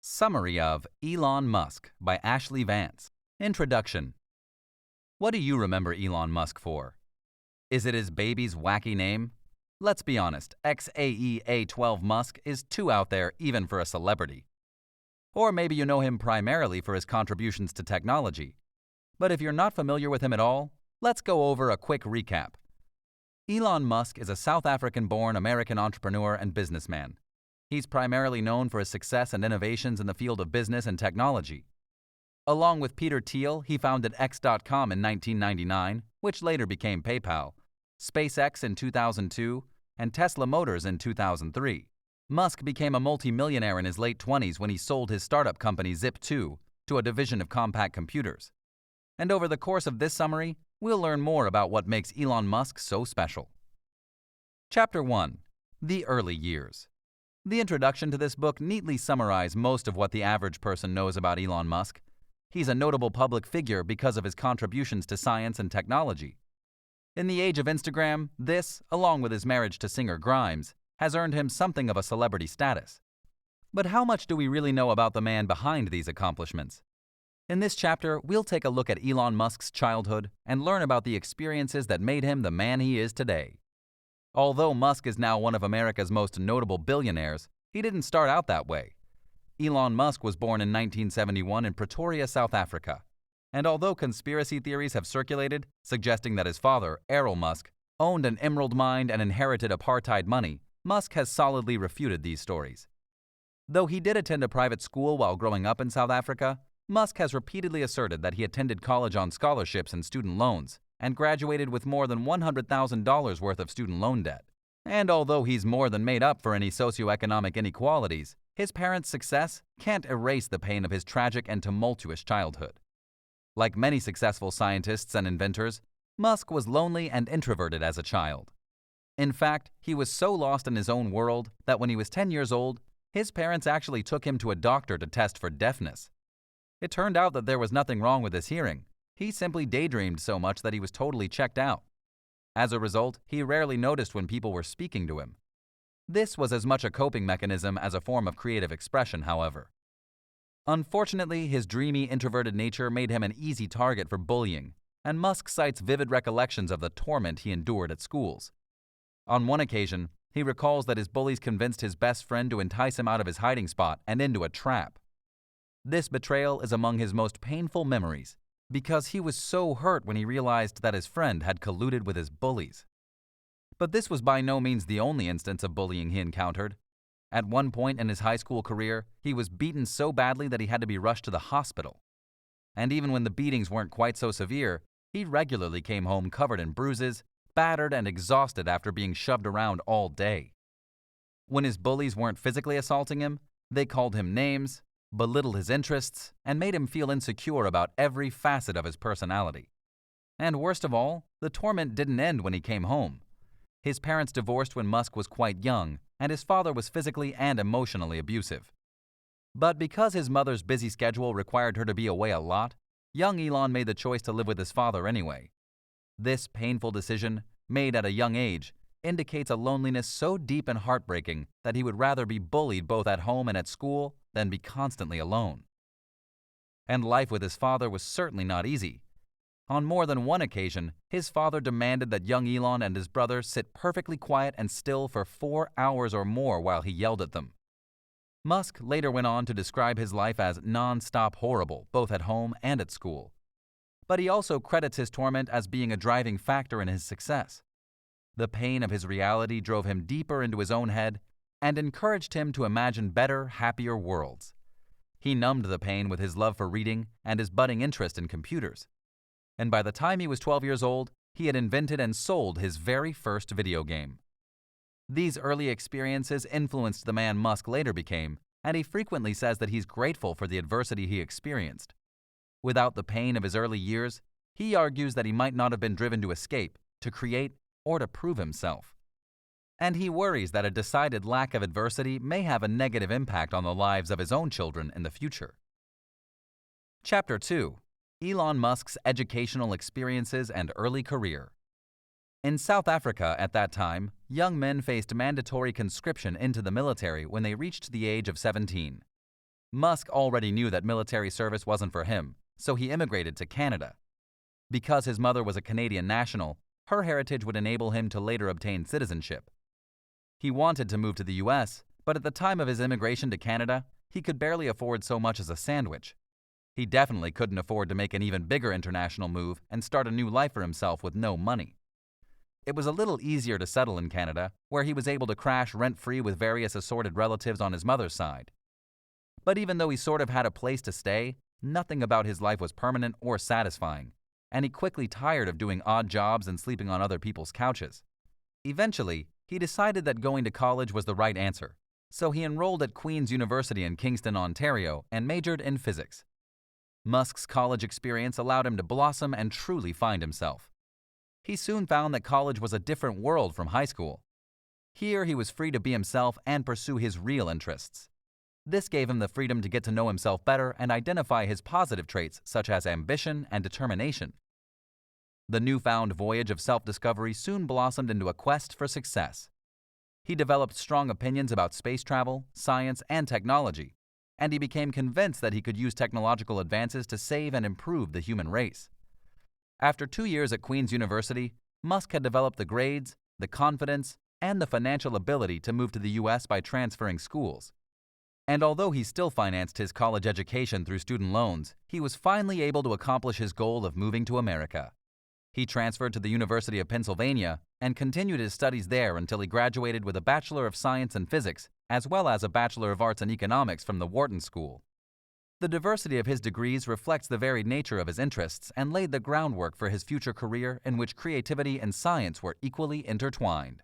Summary of Elon Musk by Ashlee Vance. Introduction. What do you remember Elon Musk for? Is it his baby's wacky name? Let's be honest, XAEA12 Musk is too out there even for a celebrity. Or maybe you know him primarily for his contributions to technology. But if you're not familiar with him at all, let's go over a quick recap. Elon Musk is a South African-born American entrepreneur and businessman. He's primarily known for his success and innovations in the field of business and technology. Along with Peter Thiel, he founded X.com in 1999, which later became PayPal, SpaceX in 2002, and Tesla Motors in 2003. Musk became a multimillionaire in his late 20s when he sold his startup company Zip2 to a division of Compaq Computers. And over the course of this summary, we'll learn more about what makes Elon Musk so special. Chapter 1. The Early Years. The introduction to this book neatly summarizes most of what the average person knows about Elon Musk. He's a notable public figure because of his contributions to science and technology. In the age of Instagram, this, along with his marriage to singer Grimes, has earned him something of a celebrity status. But how much do we really know about the man behind these accomplishments? In this chapter, we'll take a look at Elon Musk's childhood and learn about the experiences that made him the man he is today. Although Musk is now one of America's most notable billionaires, he didn't start out that way. Elon Musk was born in 1971 in Pretoria, South Africa. And although conspiracy theories have circulated, suggesting that his father, Errol Musk, owned an emerald mine and inherited apartheid money, Musk has solidly refuted these stories. Though he did attend a private school while growing up in South Africa, Musk has repeatedly asserted that he attended college on scholarships and student loans, and graduated with more than $100,000 worth of student loan debt. And although he's more than made up for any socioeconomic inequalities, his parents' success can't erase the pain of his tragic and tumultuous childhood. Like many successful scientists and inventors, Musk was lonely and introverted as a child. In fact, he was so lost in his own world that when he was 10 years old, his parents actually took him to a doctor to test for deafness. It turned out that there was nothing wrong with his hearing. He simply daydreamed so much that he was totally checked out. As a result, he rarely noticed when people were speaking to him. This was as much a coping mechanism as a form of creative expression, however. Unfortunately, his dreamy, introverted nature made him an easy target for bullying, and Musk cites vivid recollections of the torment he endured at schools. On one occasion, he recalls that his bullies convinced his best friend to entice him out of his hiding spot and into a trap. This betrayal is among his most painful memories, because he was so hurt when he realized that his friend had colluded with his bullies. But this was by no means the only instance of bullying he encountered. At one point in his high school career, he was beaten so badly that he had to be rushed to the hospital. And even when the beatings weren't quite so severe, he regularly came home covered in bruises, battered and exhausted after being shoved around all day. When his bullies weren't physically assaulting him, they called him names, belittled his interests, and made him feel insecure about every facet of his personality. And worst of all, the torment didn't end when he came home. His parents divorced when Musk was quite young, and his father was physically and emotionally abusive. But because his mother's busy schedule required her to be away a lot, young Elon made the choice to live with his father anyway. This painful decision, made at a young age, indicates a loneliness so deep and heartbreaking that he would rather be bullied both at home and at school than be constantly alone. And life with his father was certainly not easy. On more than one occasion, his father demanded that young Elon and his brother sit perfectly quiet and still for 4 hours or more while he yelled at them. Musk later went on to describe his life as non-stop horrible, both at home and at school. But he also credits his torment as being a driving factor in his success. The pain of his reality drove him deeper into his own head and encouraged him to imagine better, happier worlds. He numbed the pain with his love for reading and his budding interest in computers. And by the time he was 12 years old, he had invented and sold his very first video game. These early experiences influenced the man Musk later became, and he frequently says that he's grateful for the adversity he experienced. Without the pain of his early years, he argues that he might not have been driven to escape, to create, or to prove himself. And he worries that a decided lack of adversity may have a negative impact on the lives of his own children in the future. Chapter 2. Elon Musk's Educational Experiences and Early Career. In South Africa at that time, young men faced mandatory conscription into the military when they reached the age of 17. Musk already knew that military service wasn't for him, so he immigrated to Canada. Because his mother was a Canadian national, her heritage would enable him to later obtain citizenship. He wanted to move to the US, but at the time of his immigration to Canada, he could barely afford so much as a sandwich. He definitely couldn't afford to make an even bigger international move and start a new life for himself with no money. It was a little easier to settle in Canada, where he was able to crash rent-free with various assorted relatives on his mother's side. But even though he sort of had a place to stay, nothing about his life was permanent or satisfying, and he quickly tired of doing odd jobs and sleeping on other people's couches. Eventually, he decided that going to college was the right answer, so he enrolled at Queen's University in Kingston, Ontario, and majored in physics. Musk's college experience allowed him to blossom and truly find himself. He soon found that college was a different world from high school. Here he was free to be himself and pursue his real interests. This gave him the freedom to get to know himself better and identify his positive traits such as ambition and determination. The newfound voyage of self-discovery soon blossomed into a quest for success. He developed strong opinions about space travel, science, and technology, and he became convinced that he could use technological advances to save and improve the human race. After 2 years at Queen's University, Musk had developed the grades, the confidence, and the financial ability to move to the US by transferring schools. And although he still financed his college education through student loans, he was finally able to accomplish his goal of moving to America. He transferred to the University of Pennsylvania and continued his studies there until he graduated with a Bachelor of Science in Physics, as well as a Bachelor of Arts in Economics from the Wharton School. The diversity of his degrees reflects the varied nature of his interests and laid the groundwork for his future career in which creativity and science were equally intertwined.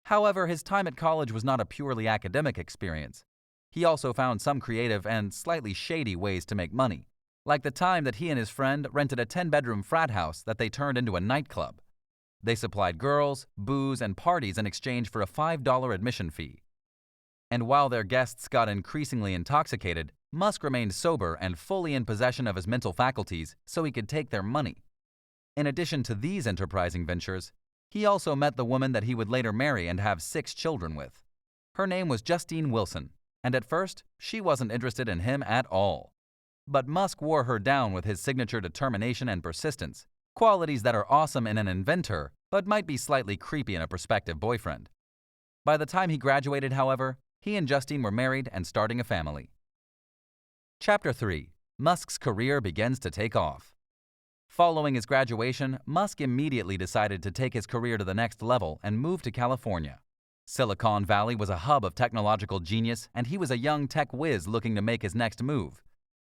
However, his time at college was not a purely academic experience. He also found some creative and slightly shady ways to make money, like the time that he and his friend rented a 10-bedroom frat house that they turned into a nightclub. They supplied girls, booze, and parties in exchange for a $5 admission fee. And while their guests got increasingly intoxicated, Musk remained sober and fully in possession of his mental faculties so he could take their money. In addition to these enterprising ventures, he also met the woman that he would later marry and have 6 children with. Her name was Justine Wilson, and at first, she wasn't interested in him at all. But Musk wore her down with his signature determination and persistence, qualities that are awesome in an inventor, but might be slightly creepy in a prospective boyfriend. By the time he graduated, however, he and Justine were married and starting a family. Chapter 3. Musk's career begins to take off. Following his graduation, Musk immediately decided to take his career to the next level and move to California. Silicon Valley was a hub of technological genius, and he was a young tech whiz looking to make his next move.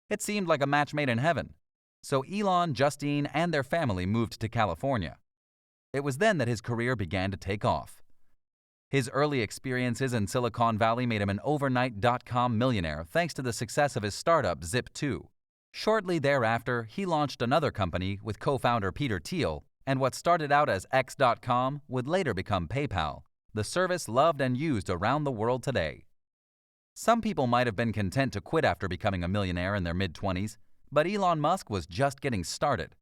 It seemed like a match made in heaven. So Elon, Justine, and their family moved to California. It was then that his career began to take off. His early experiences in Silicon Valley made him an overnight dot-com millionaire thanks to the success of his startup Zip2. Shortly thereafter, he launched another company with co-founder Peter Thiel, and what started out as X.com would later become PayPal, the service loved and used around the world today. Some people might have been content to quit after becoming a millionaire in their mid-20s, but Elon Musk was just getting started,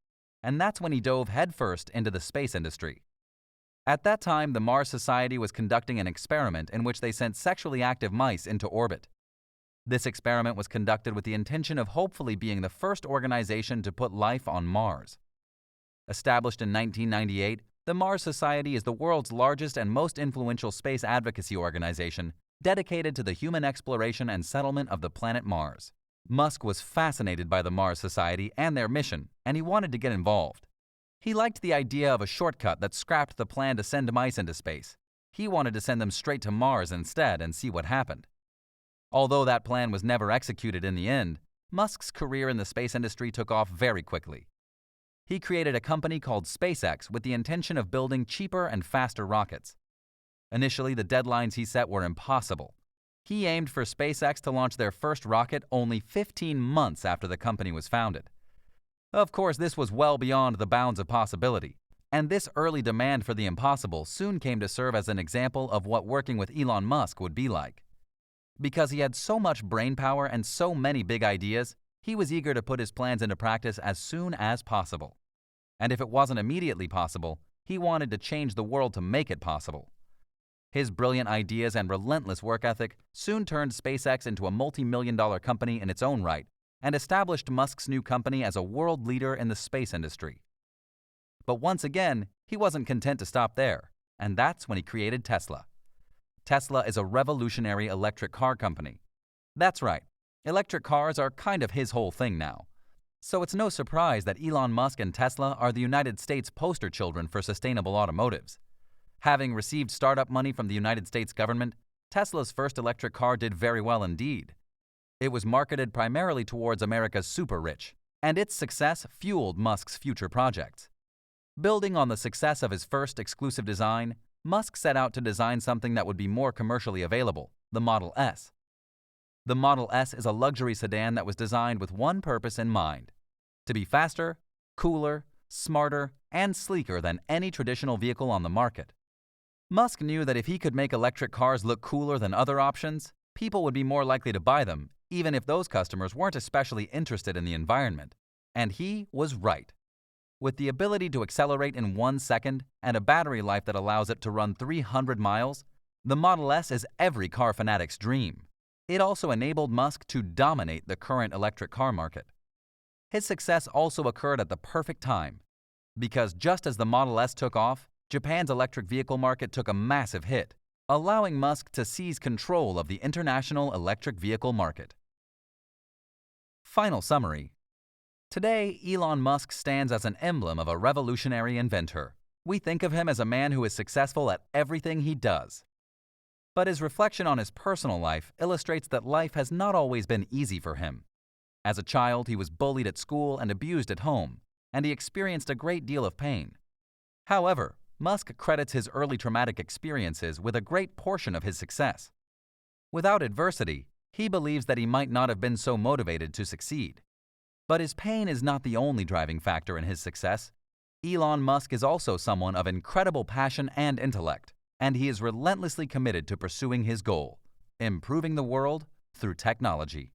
and that's when he dove headfirst into the space industry. At that time, the Mars Society was conducting an experiment in which they sent sexually active mice into orbit. This experiment was conducted with the intention of hopefully being the first organization to put life on Mars. Established in 1998, the Mars Society is the world's largest and most influential space advocacy organization dedicated to the human exploration and settlement of the planet Mars. Musk was fascinated by the Mars Society and their mission, and he wanted to get involved. He liked the idea of a shortcut that scrapped the plan to send mice into space. He wanted to send them straight to Mars instead and see what happened. Although that plan was never executed in the end, Musk's career in the space industry took off very quickly. He created a company called SpaceX with the intention of building cheaper and faster rockets. Initially, the deadlines he set were impossible. He aimed for SpaceX to launch their first rocket only 15 months after the company was founded. Of course, this was well beyond the bounds of possibility, and this early demand for the impossible soon came to serve as an example of what working with Elon Musk would be like. Because he had so much brainpower and so many big ideas, he was eager to put his plans into practice as soon as possible. And if it wasn't immediately possible, he wanted to change the world to make it possible. His brilliant ideas and relentless work ethic soon turned SpaceX into a multi-million-dollar company in its own right and established Musk's new company as a world leader in the space industry. But once again, he wasn't content to stop there, and that's when he created Tesla. Tesla is a revolutionary electric car company. That's right, electric cars are kind of his whole thing now. So it's no surprise that Elon Musk and Tesla are the United States poster children for sustainable automotives. Having received startup money from the United States government, Tesla's first electric car did very well indeed. It was marketed primarily towards America's super-rich, and its success fueled Musk's future projects. Building on the success of his first exclusive design, Musk set out to design something that would be more commercially available, the Model S. The Model S is a luxury sedan that was designed with one purpose in mind: to be faster, cooler, smarter, and sleeker than any traditional vehicle on the market. Musk knew that if he could make electric cars look cooler than other options, people would be more likely to buy them, even if those customers weren't especially interested in the environment. And he was right. With the ability to accelerate in 1 second and a battery life that allows it to run 300 miles, the Model S is every car fanatic's dream. It also enabled Musk to dominate the current electric car market. His success also occurred at the perfect time, because just as the Model S took off, Japan's electric vehicle market took a massive hit, allowing Musk to seize control of the international electric vehicle market. Final summary. Today, Elon Musk stands as an emblem of a revolutionary inventor. We think of him as a man who is successful at everything he does. But his reflection on his personal life illustrates that life has not always been easy for him. As a child, he was bullied at school and abused at home, and he experienced a great deal of pain. However, Musk credits his early traumatic experiences with a great portion of his success. Without adversity, he believes that he might not have been so motivated to succeed. But his pain is not the only driving factor in his success. Elon Musk is also someone of incredible passion and intellect, and he is relentlessly committed to pursuing his goal: improving the world through technology.